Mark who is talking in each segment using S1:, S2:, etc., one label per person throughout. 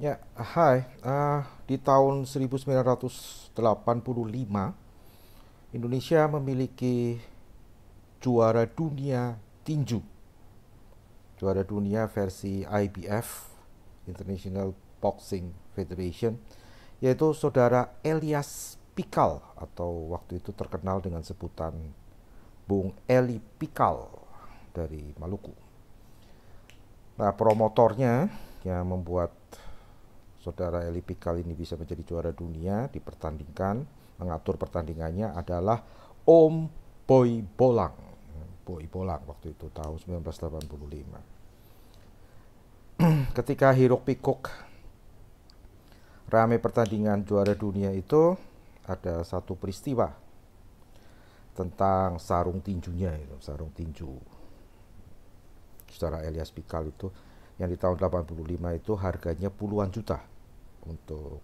S1: Ya, hai. Di tahun 1985, Indonesia memiliki juara dunia tinju. Juara dunia versi IBF, International Boxing Federation, yaitu saudara Elias Pikal atau waktu itu terkenal dengan sebutan Bung Eli Pikal dari Maluku. Nah, promotornya yang membuat saudara Eli Pikal ini bisa menjadi juara dunia dipertandingkan, mengatur pertandingannya adalah Om Boy Bolang. Boy Bolang waktu itu tahun 1985. Ketika Hiruk Pikuk rame pertandingan juara dunia itu, ada satu peristiwa tentang sarung tinjunya itu, sarung tinju. Saudara Elias Pikal itu yang di tahun 85 itu harganya puluhan juta. Untuk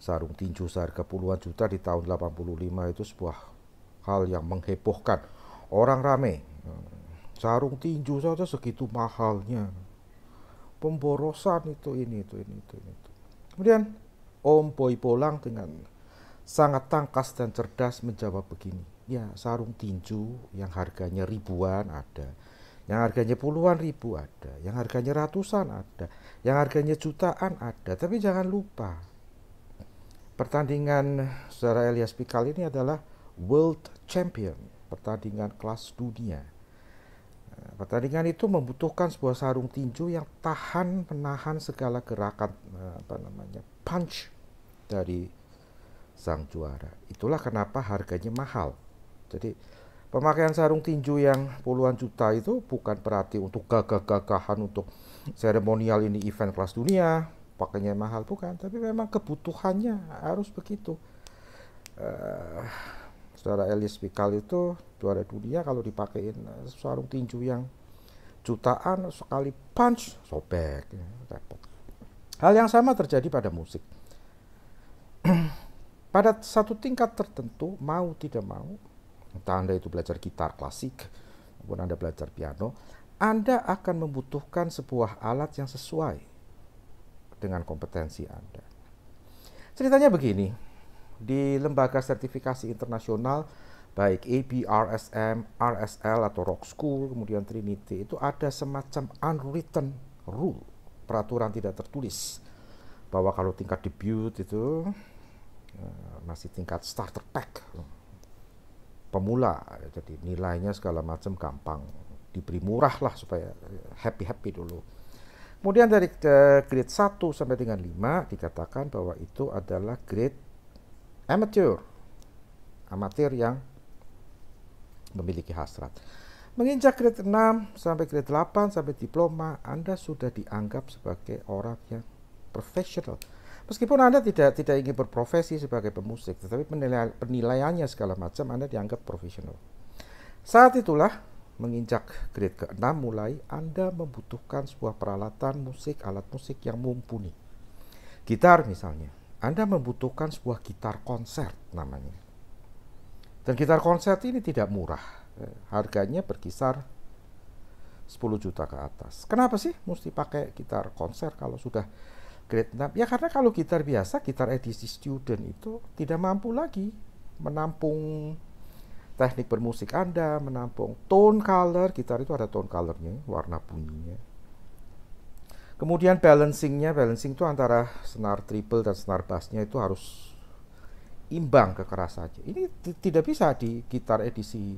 S1: sarung tinju seharga puluhan juta di tahun 85 itu sebuah hal yang menghebohkan. Orang rame, sarung tinju saja segitu mahalnya, pemborosan itu ini itu ini itu ini itu. Kemudian Om Boy Bolang dengan sangat tangkas dan cerdas menjawab begini, ya sarung tinju yang harganya ribuan ada, yang harganya puluhan ribu ada, yang harganya ratusan ada, yang harganya jutaan ada. Tapi jangan lupa, pertandingan saudara Elias Pikal ini adalah World Champion, pertandingan kelas dunia. Pertandingan itu membutuhkan sebuah sarung tinju yang tahan menahan segala gerakan punch dari sang juara. Itulah kenapa harganya mahal. Jadi pemakaian sarung tinju yang puluhan juta itu bukan berarti untuk gagah-gagahan, untuk seremonial ini event kelas dunia, pakainya mahal, bukan. Tapi memang kebutuhannya harus begitu. Saudara Elias Pikal itu juara dunia, kalau dipakein sarung tinju yang jutaan, sekali punch sobek, repot. Hal yang sama terjadi pada musik. Pada satu tingkat tertentu, mau tidak mau, entah Anda itu belajar gitar klasik maupun Anda belajar piano, Anda akan membutuhkan sebuah alat yang sesuai dengan kompetensi Anda. Ceritanya begini, di lembaga sertifikasi internasional baik ABRSM, RSL atau Rock School, kemudian Trinity, itu ada semacam unwritten rule, peraturan tidak tertulis, bahwa kalau tingkat debut itu masih tingkat starter pack, pemula, jadi nilainya segala macam gampang, diberi murah lah supaya happy dulu. Kemudian dari grade 1 sampai dengan 5 dikatakan bahwa itu adalah grade amateur yang memiliki hasrat. Menginjak grade 6 sampai grade 8 sampai diploma, Anda sudah dianggap sebagai orang yang profesional. Meskipun Anda tidak ingin berprofesi sebagai pemusik, tetapi penilaiannya segala macam Anda dianggap profesional. Saat itulah, menginjak grade ke-6 mulai, Anda membutuhkan sebuah peralatan musik, alat musik yang mumpuni. Gitar misalnya, Anda membutuhkan sebuah gitar konser namanya. Dan gitar konser ini tidak murah. Harganya berkisar 10 juta ke atas. Kenapa sih mesti pakai gitar konser kalau sudah grade 6? Ya karena kalau gitar biasa, gitar edisi student itu tidak mampu lagi menampung teknik bermusik Anda, menampung tone color. Gitar itu ada tone colornya, warna bunyinya. Kemudian balancing itu antara senar treble dan senar bassnya itu harus imbang kekerasannya. Ini tidak bisa di gitar edisi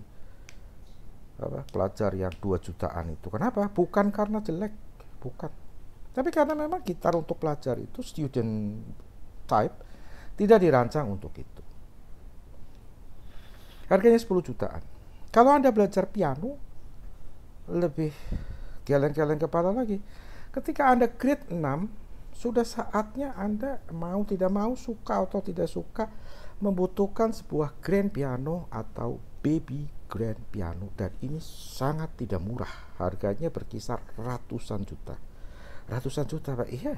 S1: pelajar yang 2 jutaan itu. Kenapa? Bukan karena jelek, bukan. Tapi karena memang gitar untuk pelajar itu student type tidak dirancang untuk itu. Harganya 10 jutaan. Kalau Anda belajar piano, lebih geleng-geleng kepala lagi. Ketika Anda grade 6, sudah saatnya Anda mau tidak mau, suka atau tidak suka, membutuhkan sebuah grand piano atau baby grand piano. Dan ini sangat tidak murah. Harganya berkisar ratusan juta. Ratusan juta, Pak. Iya.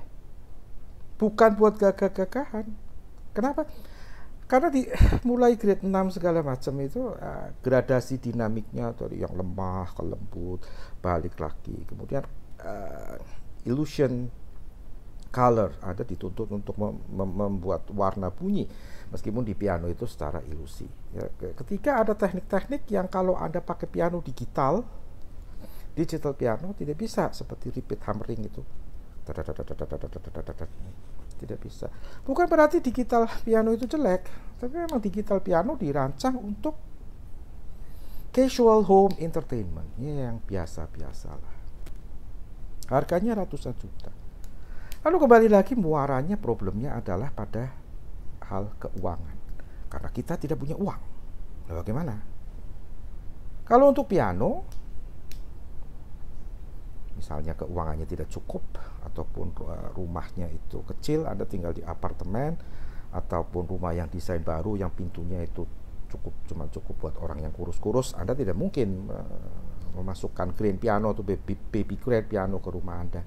S1: Bukan buat gagah-gagahan. Kenapa? Karena mulai grade 6 segala macam itu gradasi dinamiknya dari yang lemah ke lembut, balik lagi. Kemudian illusion color, Anda dituntut untuk membuat warna bunyi, meskipun di piano itu secara ilusi. Ya, ketika ada teknik-teknik yang kalau Anda pakai piano digital piano tidak bisa seperti repeat hammering itu. Tidak bisa. Bukan berarti digital piano itu jelek, tapi memang digital piano dirancang untuk casual home entertainment, ya, yang biasa-biasa lah. Harganya ratusan juta. Lalu kembali lagi, muaranya problemnya adalah pada hal keuangan. Karena kita tidak punya uang. Nah, bagaimana? Kalau untuk piano, misalnya keuangannya tidak cukup, ataupun rumahnya itu kecil, Anda tinggal di apartemen, ataupun rumah yang desain baru yang pintunya itu cuma cukup buat orang yang kurus-kurus, Anda tidak mungkin memasukkan grand piano atau baby grand piano ke rumah Anda.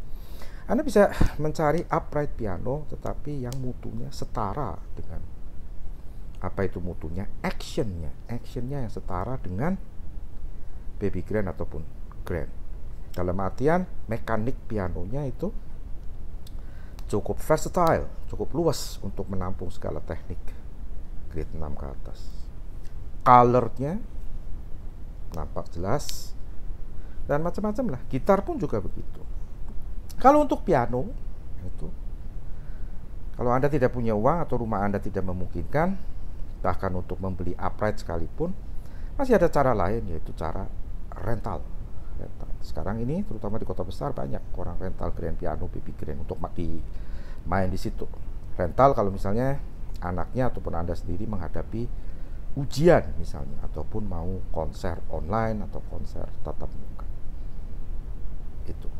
S1: Anda bisa mencari upright piano tetapi yang mutunya setara dengan, apa itu mutunya? Actionnya yang setara dengan baby grand ataupun grand. Dalam artian mekanik pianonya itu cukup versatile, cukup luas untuk menampung segala teknik grade 6 ke atas. Colornya nampak jelas dan macam-macam lah. Gitar pun juga begitu. Kalau untuk piano itu, kalau Anda tidak punya uang atau rumah Anda tidak memungkinkan, bahkan untuk membeli upright sekalipun, masih ada cara lain, yaitu cara rental. Sekarang ini terutama di kota besar banyak orang rental grand piano, baby grand untuk main di situ. Rental kalau misalnya anaknya ataupun Anda sendiri menghadapi ujian misalnya, ataupun mau konser online atau konser tatap muka. Itu.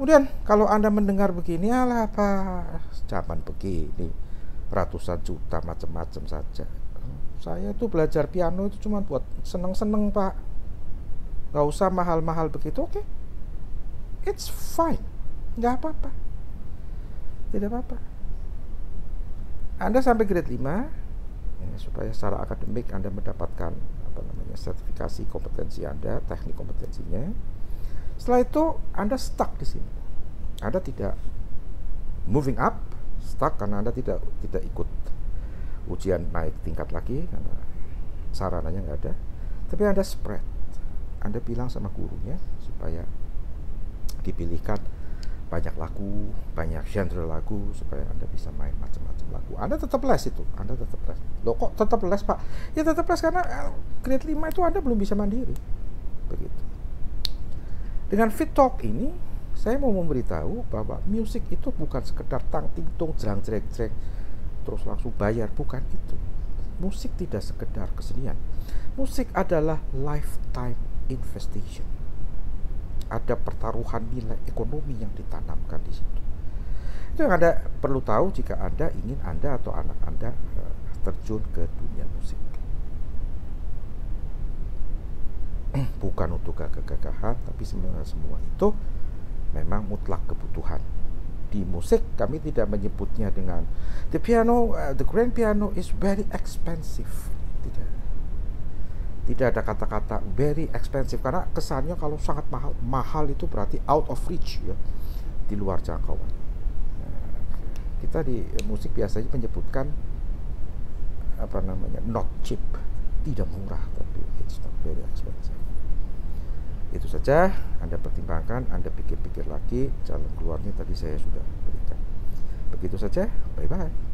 S1: Kemudian kalau Anda mendengar begini, alah apa zaman begini, ratusan juta macam-macam saja. Saya tuh belajar piano itu cuma buat seneng-seneng, Pak. Gak usah mahal-mahal begitu. Oke, it's fine, gak apa-apa, tidak apa-apa. Anda sampai grade 5 ya, supaya secara akademik Anda mendapatkan sertifikasi kompetensi Anda, teknik kompetensinya. Setelah itu Anda stuck di sini. Anda tidak moving up, stuck karena Anda tidak ikut ujian naik tingkat lagi karena sarananya nggak ada. Tapi Anda spread. Anda bilang sama gurunya supaya dipilihkan banyak lagu, banyak genre lagu supaya Anda bisa main macam-macam lagu. Anda tetap les itu, Anda tetap les. Loh kok tetap les, Pak? Ya tetap les karena grade 5 itu Anda belum bisa mandiri. Begitu. Dengan Fit Talk ini, saya mau memberitahu bahwa musik itu bukan sekedar tang ting tung jrang jreng jreng terus langsung bayar, bukan itu. Musik tidak sekedar kesenian. Musik adalah lifetime investation. Ada pertaruhan nilai ekonomi yang ditanamkan di situ. Itu yang Anda perlu tahu jika Anda ingin Anda atau anak Anda terjun ke dunia musik. Bukan untuk gagah-gagahan, tapi semua itu memang mutlak kebutuhan. Di musik kami tidak menyebutnya dengan the grand piano is very expensive. Tidak ada kata-kata very expensive karena kesannya kalau sangat mahal itu berarti out of reach, ya, di luar jangkauan. Kita di musik biasanya menyebutkan not cheap, tidak murah, tapi it's not very expensive. Itu saja, Anda pertimbangkan, Anda pikir-pikir lagi, jalan keluarnya tadi saya sudah berikan. Begitu saja, bye-bye.